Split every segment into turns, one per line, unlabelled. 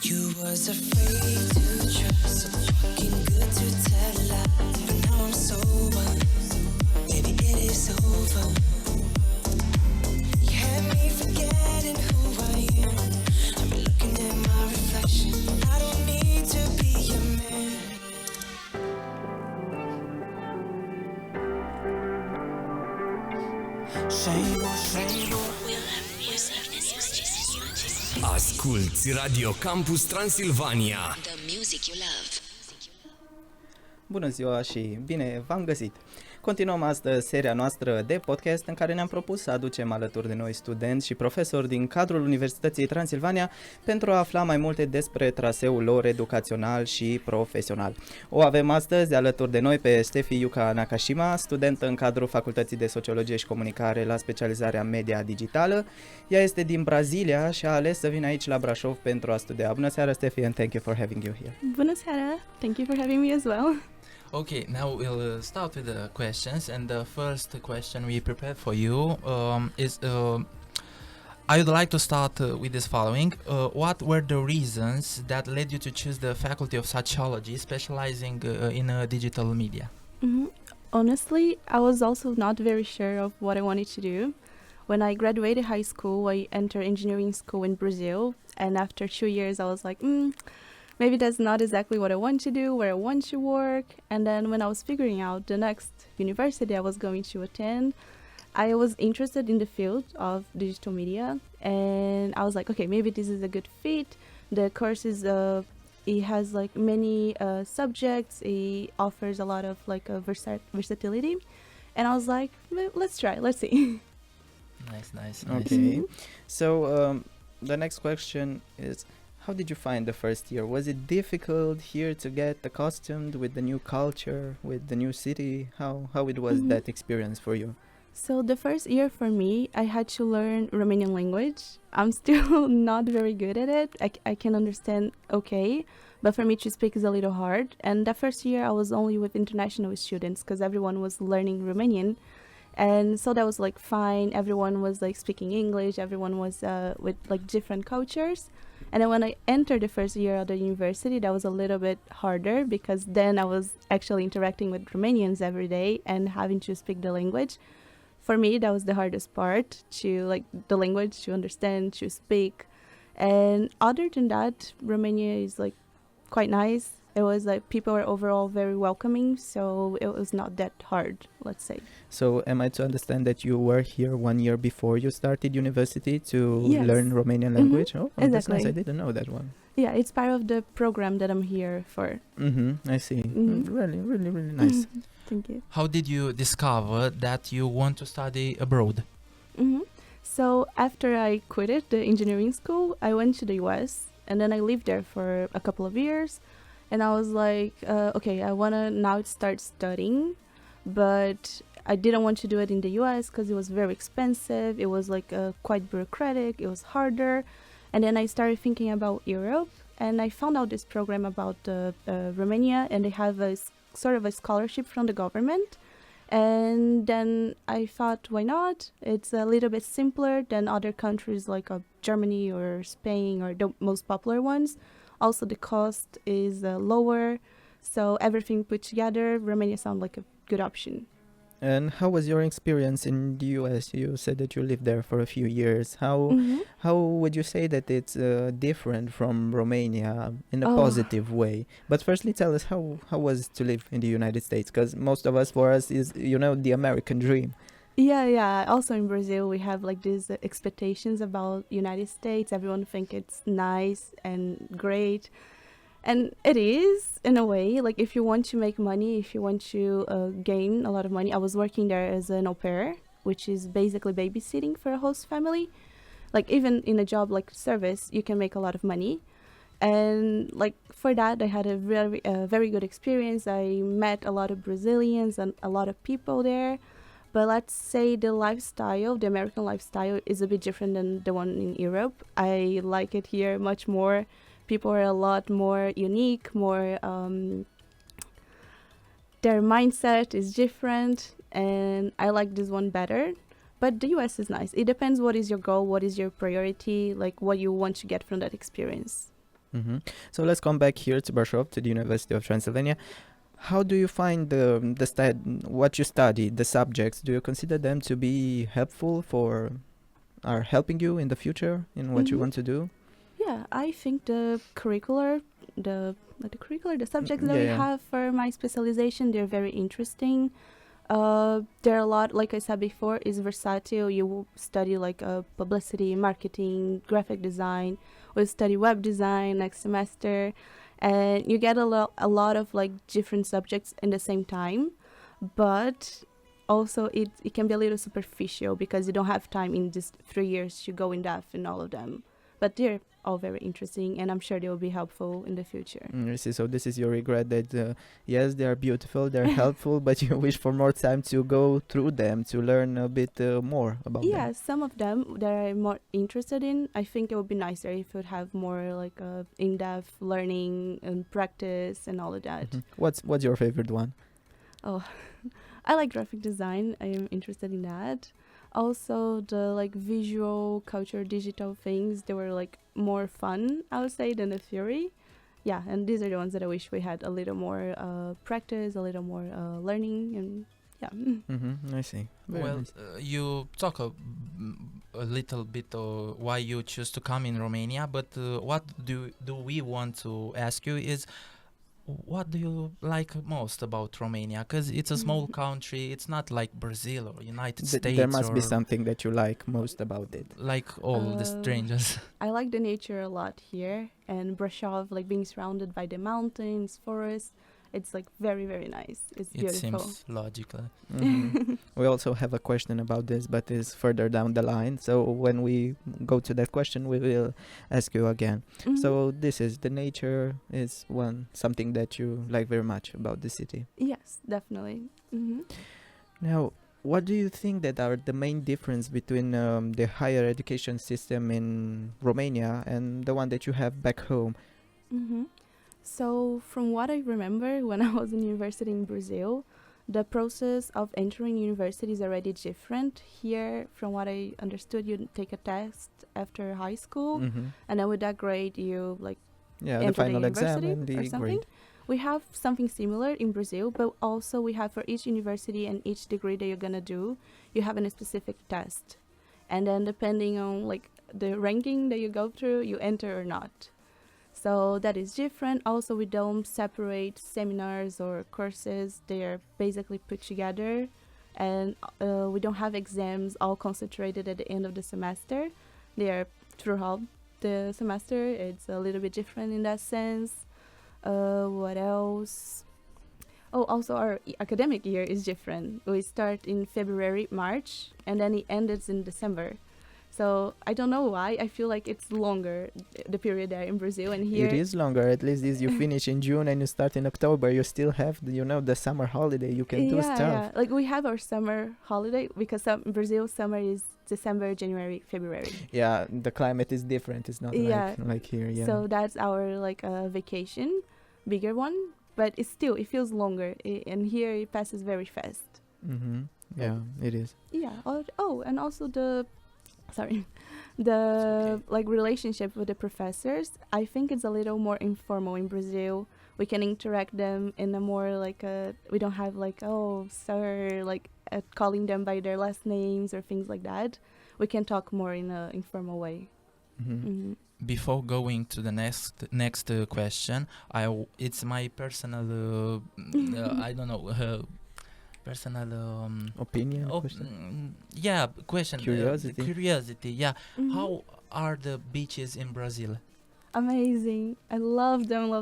You was afraid to trust, so fucking good to tell a lie. But now I'm sober, baby it is over. You had me forgetting who I am. I've been looking at my reflection. I don't need to be your man.
Asculți Radio Campus Transilvania.
The music you love.
Bună ziua și bine v-am găsit! Continuăm astăzi seria noastră de podcast în care ne-am propus să aducem alături de noi studenți și profesori din cadrul Universității Transilvania pentru a afla mai multe despre traseul lor educațional și profesional. O avem astăzi alături de noi pe Steffi Yuka Nakashima, studentă în cadrul Facultății de Sociologie și Comunicare la specializarea Media Digitală. Ea este din Brazilia și a ales să vină aici la Brașov pentru a studia. Bună seara, Steffi, and thank you for having you here.
Bună seara! Thank you for having me as well.
Okay, now we'll start with the questions, and the first question we prepared for you is I would like to start with this following. What were the reasons that led you to choose the Faculty of Sociology, specializing in digital media?
Honestly, I was also not very sure of what I wanted to do. When I graduated high school, I entered engineering school in Brazil, and after 2 years I was like, maybe that's not exactly what I want to do, where I want to work. And then when I was figuring out the next university I was going to attend, I was interested in the field of digital media, and I was like, okay, maybe this is a good fit. The course is it has like many subjects. It offers a lot of like versatility, and I was like, let's try, let's see.
Nice.
Okay, so the next question is, how did you find the first year? Was it difficult here to get accustomed with the new culture, with the new city? How it was that experience for you?
So the first year for me, I had to learn Romanian language. I'm still not very good at it. I can understand okay, but for me to speak is a little hard. And the first year I was only with international students because everyone was learning Romanian. And so that was like fine. Everyone was like speaking English. Everyone was with like different cultures. And then when I entered the first year of the university, that was a little bit harder because then I was actually interacting with Romanians every day and having to speak the language. For me, that was the hardest part, to like the language, to understand, to speak. And other than that, Romania is like quite nice. It was like people were overall very welcoming, so it was not that hard, let's say.
So am I to understand that you were here 1 year before you started university to learn Romanian language? Oh,
exactly.
That's nice. I didn't know that one.
Yeah, it's part of the program that I'm here for.
I see. Really nice.
Thank you.
How did you discover that you want to study abroad?
So after I quitted the engineering school, I went to the US, and then I lived there for a couple of years. And I was like, okay, I want to now start studying, but I didn't want to do it in the US because it was very expensive. It was like quite bureaucratic. It was harder. And then I started thinking about Europe, and I found out this program about Romania, and they have a sort of a scholarship from the government. And then I thought, why not? It's a little bit simpler than other countries like Germany or Spain or the most popular ones. Also, the cost is lower, so everything put together, Romania sounds like a good option.
And how was your experience in the US? You said that you lived there for a few years. How would you say that it's different from Romania in a positive way? But firstly, tell us how was it to live in the United States? Because most of us, for us, is, the American dream.
Yeah. Also in Brazil, we have like these expectations about United States. Everyone think it's nice and great. And it is, in a way. Like, if you want to make money, if you want to gain a lot of money. I was working there as an au pair, which is basically babysitting for a host family. Like, even in a job like service, you can make a lot of money. And like for that, I had a very good experience. I met a lot of Brazilians and a lot of people there. But let's say the American lifestyle is a bit different than the one in Europe. I like it here much more. People are a lot more unique, their mindset is different, and I like this one better. But the US is nice. It depends what is your goal, what is your priority, like what you want to get from that experience.
So let's come back here to Brașov, to the University of Transylvania. How do you find what you study, the subjects? Do you consider them to be helpful are helping you in the future in what you want to do?
Yeah, I think the subjects that we have for my specialization, they're very interesting. There are a lot, like I said before, is versatile. You will study like publicity, marketing, graphic design. We'll study web design next semester, and you get a lot of like different subjects in the same time. But also it can be a little superficial because you don't have time in just 3 years to go in depth in all of them. But they're all very interesting, and I'm sure they will be helpful in the future.
I see. So this is your regret that yes, they are beautiful, they're helpful, but you wish for more time to go through them, to learn a bit more about them.
Yeah, some of them that I'm more interested in, I think it would be nicer if it would have more like in-depth learning and practice and all of that.
What's your favorite one?
Oh, I like graphic design. I am interested in that. Also, the like visual, culture, digital things, they were like more fun, I would say, than the theory. Yeah, and these are the ones that I wish we had a little more practice, a little more learning, and yeah.
I see. Very nice.
You talk a little bit why you choose to come in Romania, but what do we want to ask you is, what do you like most about Romania? Because it's a small country. It's not like Brazil or United States.
There must be something that you like most about it.
Like all the strangers.
I like the nature a lot here. And Brașov, like being surrounded by the mountains, forests, it's like very, very nice. It's beautiful.
It seems logical.
We also have a question about this, but it's further down the line. So when we go to that question, we will ask you again. So this is the nature is something that you like very much about the city.
Yes, definitely.
Now, what do you think that are the main difference between the higher education system in Romania and the one that you have back home?
So from what I remember when I was in university in Brazil, the process of entering university is already different. Here, from what I understood, you take a test after high school, and then with that grade, you like enter
the final
the
exam
university
and the
or something.
grade.
We have something similar in Brazil, but also we have for each university and each degree that you're gonna do, you have a specific test, and then depending on like the ranking that you go through, you enter or not. So that is different. Also, we don't separate seminars or courses. They are basically put together, and we don't have exams all concentrated at the end of the semester. They are throughout the semester. It's a little bit different in that sense. What else? Oh, also our academic year is different. We start in February, March, and then it ends in December. So I don't know why. I feel like it's longer, the period there in Brazil, and here...
It is longer. At least you finish in June and you start in October. You still have, the summer holiday. You can do stuff.
Yeah, like we have our summer holiday because Brazil summer is December, January, February.
Yeah, the climate is different. It's not like here. Yeah.
So that's our like vacation, bigger one, but it feels longer. And here it passes very fast.
Yeah, it is.
Yeah. And also the like relationship with the professors, I think it's a little more informal in Brazil. We can interact them in a more like we don't have like, oh sir, like calling them by their last names or things like that. We can talk more in an informal way.
Before going to the next question, it's my personal I don't know personal
opinion.
Question. Curiosity. Yeah. How are the beaches in Brazil?
Amazing. I love them.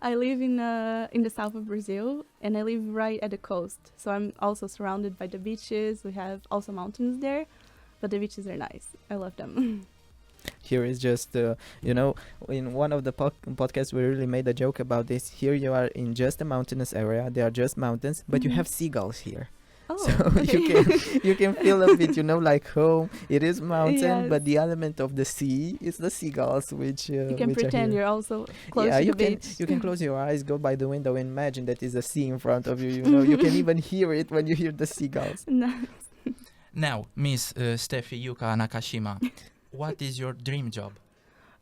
I live in the south of Brazil, and I live right at the coast. So I'm also surrounded by the beaches. We have also mountains there, but the beaches are nice. I love them.
Here is just, in one of the podcasts we really made a joke about this. Here you are in just a mountainous area. They are just mountains, but you have seagulls here.
Oh,
so
okay.
you can feel a bit, like home. It is mountain, but the element of the sea is the seagulls, which
you can pretend you're also close to the beach.
You can close your eyes, go by the window, and imagine that is a sea in front of you. You can even hear it when you hear the seagulls.
Nice.
Now, Miss Steffi Yuka Nakashima, what is your dream job?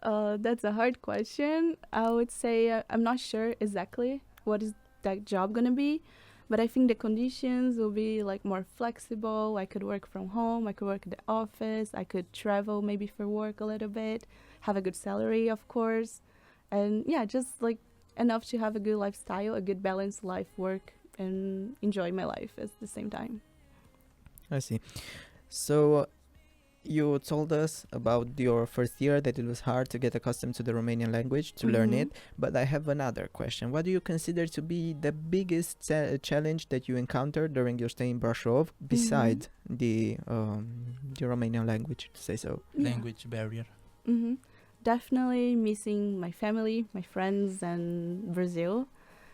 That's a hard question. I would say I'm not sure exactly what is that job gonna be, but I think the conditions will be like more flexible. I could work from home, I could work at the office, I could travel maybe for work a little bit, have a good salary, of course, and yeah, just like enough to have a good lifestyle, a good balanced life, work, and enjoy my life at the same time.
I see. So you told us about your first year that it was hard to get accustomed to the Romanian language, to learn it. But I have another question. What do you consider to be the biggest challenge that you encountered during your stay in Brașov, besides the Romanian language, to say so?
Language barrier.
Definitely missing my family, my friends, and Brazil.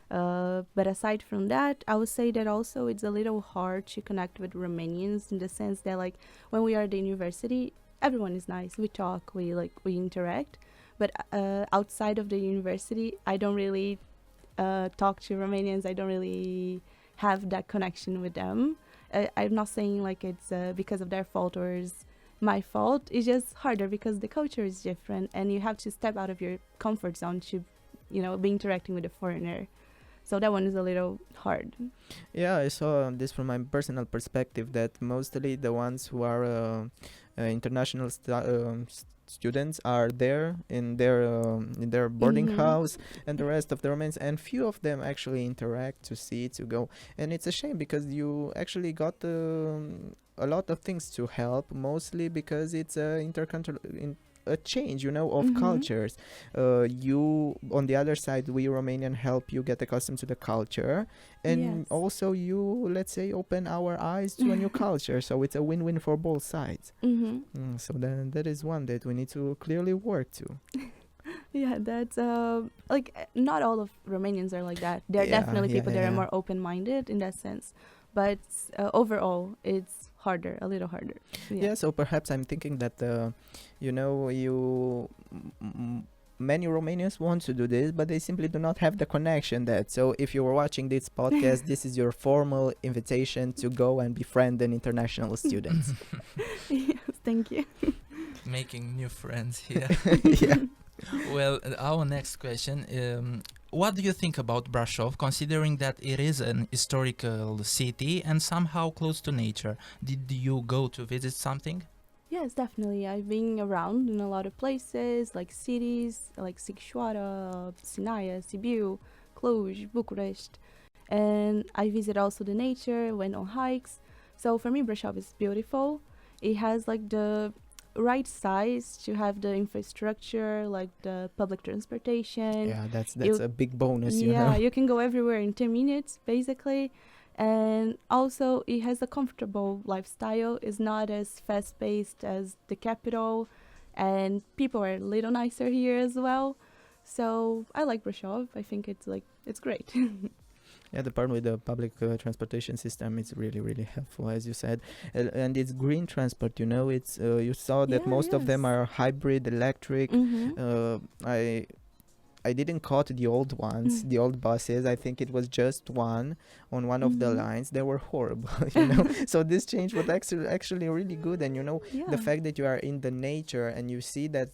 But aside from that, I would say that also it's a little hard to connect with Romanians in the sense that, like, when we are at the university, everyone is nice. We talk, we interact. But outside of the university, I don't really talk to Romanians. I don't really have that connection with them. I'm not saying like it's because of their fault or it's my fault. It's just harder because the culture is different, and you have to step out of your comfort zone to, be interacting with a foreigner. So that one is a little hard.
Yeah, I saw this from my personal perspective that mostly the ones who are international students are there in their boarding house, and the rest of the Romanians, and few of them actually interact to see, to go. And it's a shame because you actually got a lot of things to help, mostly because it's a change, of cultures. You, on the other side, we Romanian help you get accustomed to the culture, and also you, let's say, open our eyes to a new culture. So it's a win-win for both sides. So then that is one that we need to clearly work to.
Yeah, that's not all of Romanians are like that. There are definitely people that are more open-minded in that sense, but overall, it's a little harder.
Yeah, so perhaps I'm thinking that many Romanians want to do this, but they simply do not have the connection that. So if you were watching this podcast, this is your formal invitation to go and befriend an international students.
Yes, thank you.
Making new friends here.
Yeah.
Well, our next question, what do you think about Brașov, considering that it is an historical city and somehow close to nature? Did you go to visit something?
Yes, definitely. I've been around in a lot of places, like cities, like 𝗫șoara, Sinaia, Sibiu, Cluj, Bucharest. And I visit also the nature, went on hikes. So for me, Brașov is beautiful. It has like the right size to have the infrastructure, like the public transportation.
Yeah, that's a big bonus,
Yeah, you can go everywhere in 10 minutes, basically. And also, it has a comfortable lifestyle. It's not as fast-paced as the capital, and people are a little nicer here as well. So I like Brașov. I think it's great.
Yeah, the part with the public transportation system is really, really helpful, as you said. And it's green transport, it's you saw that most of them are hybrid, electric. I didn't caught the old ones, the old buses. I think it was just one on one of the lines. They were horrible, So this change was actually really good. And, the fact that you are in the nature and you see that,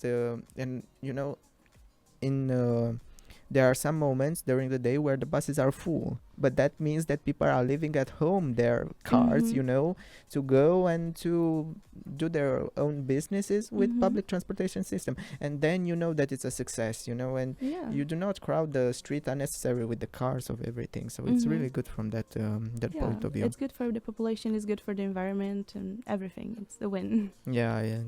there are some moments during the day where the buses are full, but that means that people are leaving at home their cars, to go and to do their own businesses with public transportation system. And then that it's a success, and you do not crowd the street unnecessarily with the cars of everything. So it's really good from that point of view.
It's good for the population, it's good for the environment and everything. It's a win.
Yeah,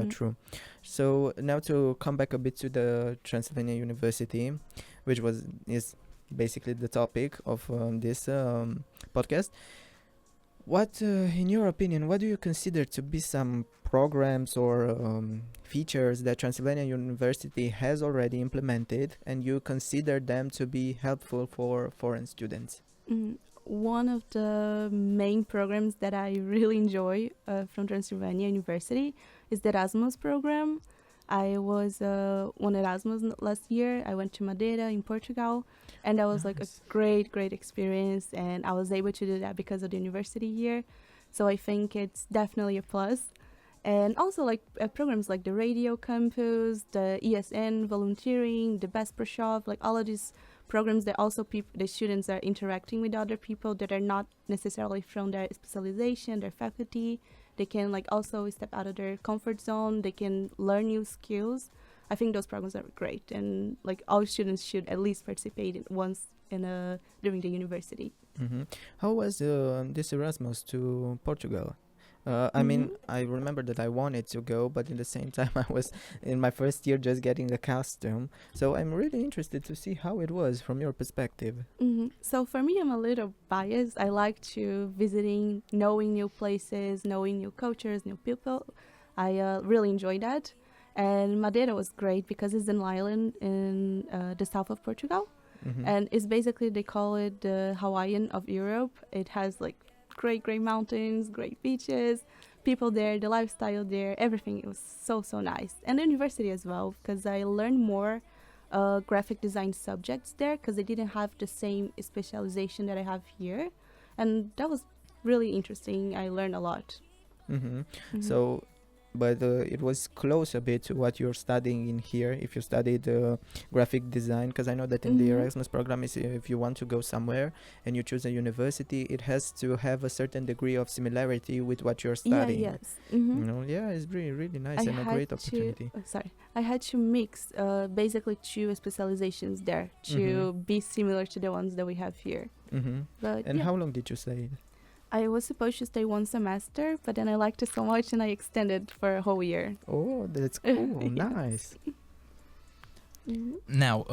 true. So now to come back a bit to the Transylvania University, which is basically the topic of this podcast. What, in your opinion, what do you consider to be some programs or features that Transylvania University has already implemented and you consider them to be helpful for foreign students?
One of the main programs that I really enjoy from Transylvania University is the Erasmus program. I was on Erasmus last year. I went to Madeira in Portugal, and that was like a great experience, and I was able to do that because of the university here. So I think it's definitely a plus. And also like programs like the Radio Campus, the ESN volunteering, the best Brașov, like all of these programs that also the students are interacting with other people that are not necessarily from their specialization, their faculty. They can like also step out of their comfort zone. They can learn new skills. I think those programs are great, and like all students should at least participate in once during the university.
How was this Erasmus to Portugal? I mean, I remember that I wanted to go, but in the same time I was in my first year just getting accustomed. So I'm really interested to see how it was from your perspective.
So for me, I'm a little biased. I like to visiting, knowing new places, knowing new cultures, new people. I really enjoy that. And Madeira was great because it's an island in the south of Portugal. And it's basically, they call it the Hawaiian of Europe. It has like great mountains, great beaches, people there, the lifestyle there, everything. It was so nice. And the university as well, because I learned more graphic design subjects there because they didn't have the same specialization that I have here. And that was really interesting. I learned a lot.
So, but it was close a bit to what you're studying in here, if you studied graphic design, because I know that in the Erasmus program, if you want to go somewhere and you choose a university, it has to have a certain degree of similarity with what you're studying. You know, it's really nice and a great opportunity.
I had to mix basically two specializations there to be similar to the ones that we have here.
And how long did you stay?
I was supposed to stay 1 semester, but then I liked it so much and I extended for a whole year.
Oh, that's cool. Nice.
Now,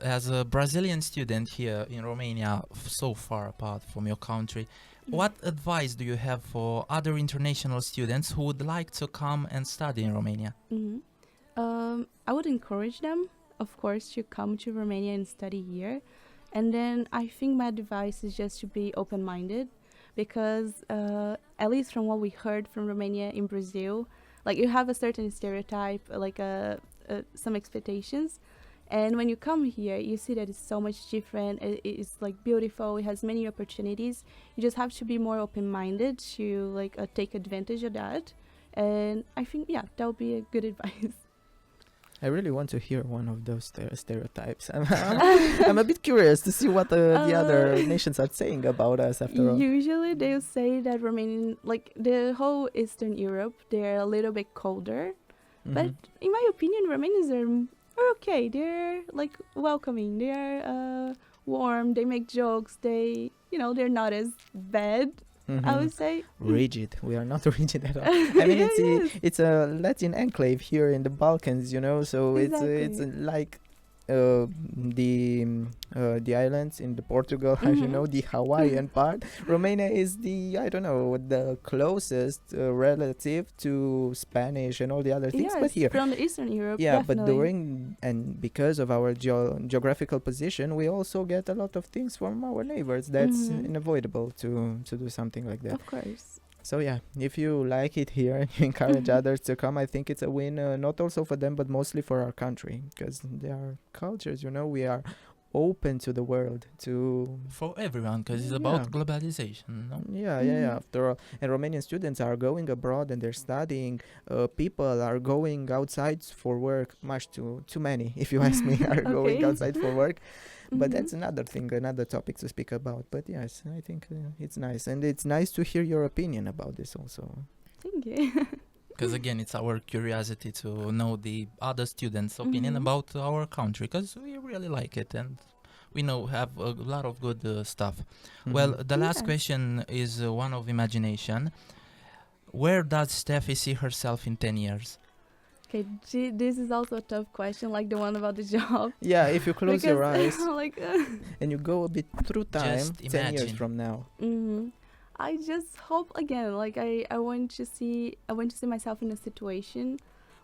as a Brazilian student here in Romania, so far apart from your country, what advice do you have for other international students who would like to come and study in Romania?
I would encourage them, of course, to come to Romania and study here. And then I think my advice is just to be open-minded. Because at least from what we heard from Romania in Brazil, like you have a certain stereotype, like some expectations. And when you come here, you see that it's so much different. It's like beautiful. It has many opportunities. You just have to be more open-minded to like take advantage of that. And I think, that would be a good advice.
I really want to hear one of those stereotypes. I'm a bit curious to see what the other nations are saying about us after all.
Usually they'll say that Romanian, like the whole Eastern Europe, they're a little bit colder. But in my opinion, Romanians are okay. They're like welcoming. They're warm. They make jokes. They're not as bad. I would say
rigid. We are not rigid at all. I mean, it's a Latin enclave here in the Balkans, so it's like the islands in the Portugal, as you know, the Hawaiian part. Romania is the closest relative to Spanish and all the other things.
Yes,
but here
from the Eastern Europe.
But because of our geographical position, we also get a lot of things from our neighbors. That's unavoidable to do something like that.
Of course.
So if you like it here and you encourage others to come, I think it's a win, not also for them, but mostly for our country, because there are cultures, we are open to the world,
for everyone, because it's about globalization. No?
After all, and Romanian students are going abroad and they're studying. People are going outside for work, much too many, if you ask me, are going outside for work. But that's another thing, another topic to speak about. But yes, I think it's nice. And it's nice to hear your opinion about this also.
Thank you.
Because again, it's our curiosity to know the other students' opinion about our country, because we really like it and we have a lot of good stuff. Well, the last question is one of imagination. Where does Steffi see herself in 10 years?
Okay, this is also a tough question, like the one about the job.
Yeah, if you close your eyes
and
you go a bit through time, 10 years from now.
I just hope again, like I want to see myself in a situation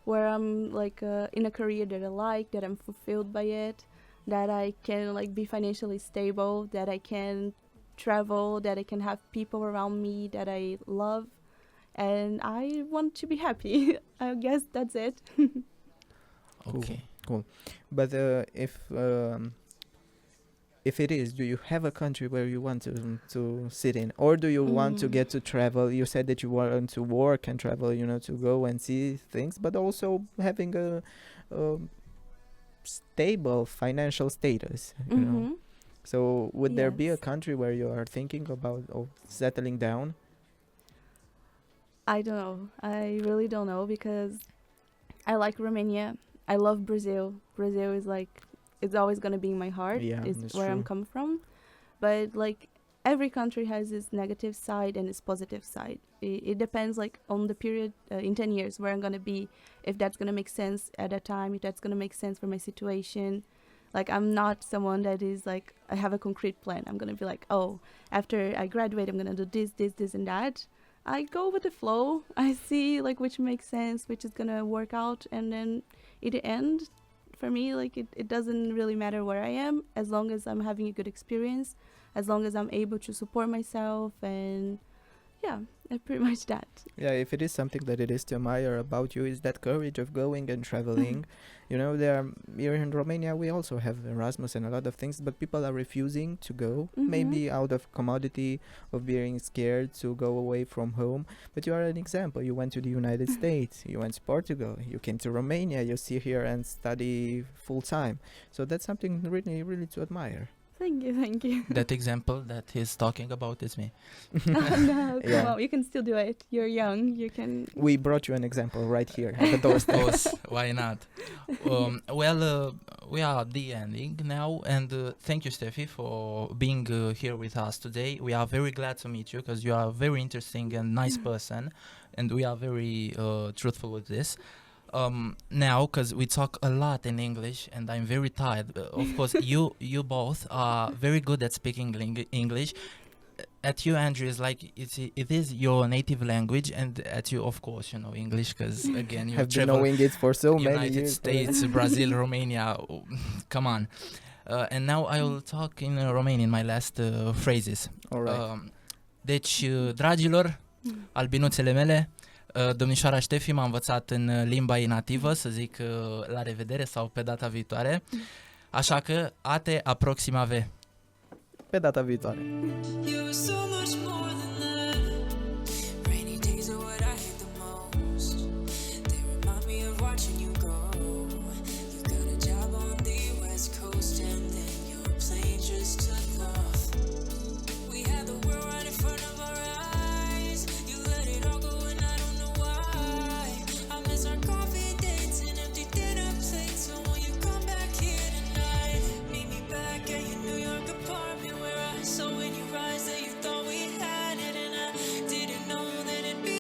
where I'm like in a career that I like, that I'm fulfilled by it, that I can like be financially stable, that I can travel, that I can have people around me that I love. And I want to be happy. I guess that's it.
Okay. Cool. But if if it is, do you have a country where you want to sit in, or do you want to get to travel? You said that you want to work and travel, you know, to go and see things, but also having a stable financial status, you know. So would there be a country where you are thinking about settling down?
I don't know. I really don't know, because I like Romania. I love Brazil. Brazil is like, it's always going to be in my heart.
Yeah,
It's
that's
where I'm
true.
coming from. But like every country has its negative side and its positive side. It depends like on the period in 10 years where I'm going to be, if that's going to make sense at that time, if that's going to make sense for my situation. Like I'm not someone that is like, I have a concrete plan. I'm going to be like, oh, after I graduate, I'm going to do this and that. I go with the flow. I see like which makes sense, which is going to work out. And then at the end, for me, like it doesn't really matter where I am, as long as I'm having a good experience, as long as I'm able to support myself, and yeah, pretty much that.
Yeah, if it is something that it is to admire about you, is that courage of going and traveling. You know, here in Romania we also have Erasmus and a lot of things, but people are refusing to go, maybe out of commodity, of being scared to go away from home. But you are an example. You went to the United States, you went to Portugal, you came to Romania, you sit here and study full time. So that's something really, really to admire.
Thank you.
That example that he's talking about is me.
No, come
Yeah.
on, you can still do it. You're young, you can.
We brought you an example right here at the doorstep.
Of why not? We are at the ending now, and thank you, Steffi, for being here with us today. We are very glad to meet you, because you are a very interesting and nice person, and we are very truthful with this. Now, because we talk a lot in English and I'm very tired. Of course, you both are very good at speaking English. At you, Andrew, is like it is your native language, and at you, of course, you know English, because again, you
Have been
travel
knowing it for so many
United
years.
States, Brazil, Romania. Come on. And now I will talk in Romanian, my last phrases.
All right.
Deci, dragilor, albinuțele mele, domnișoara Steffi m-a învățat în limba ei nativă să zic la revedere sau pe data viitoare. Așa că, ate aproximave.
Pe data viitoare.
You were so much more than that.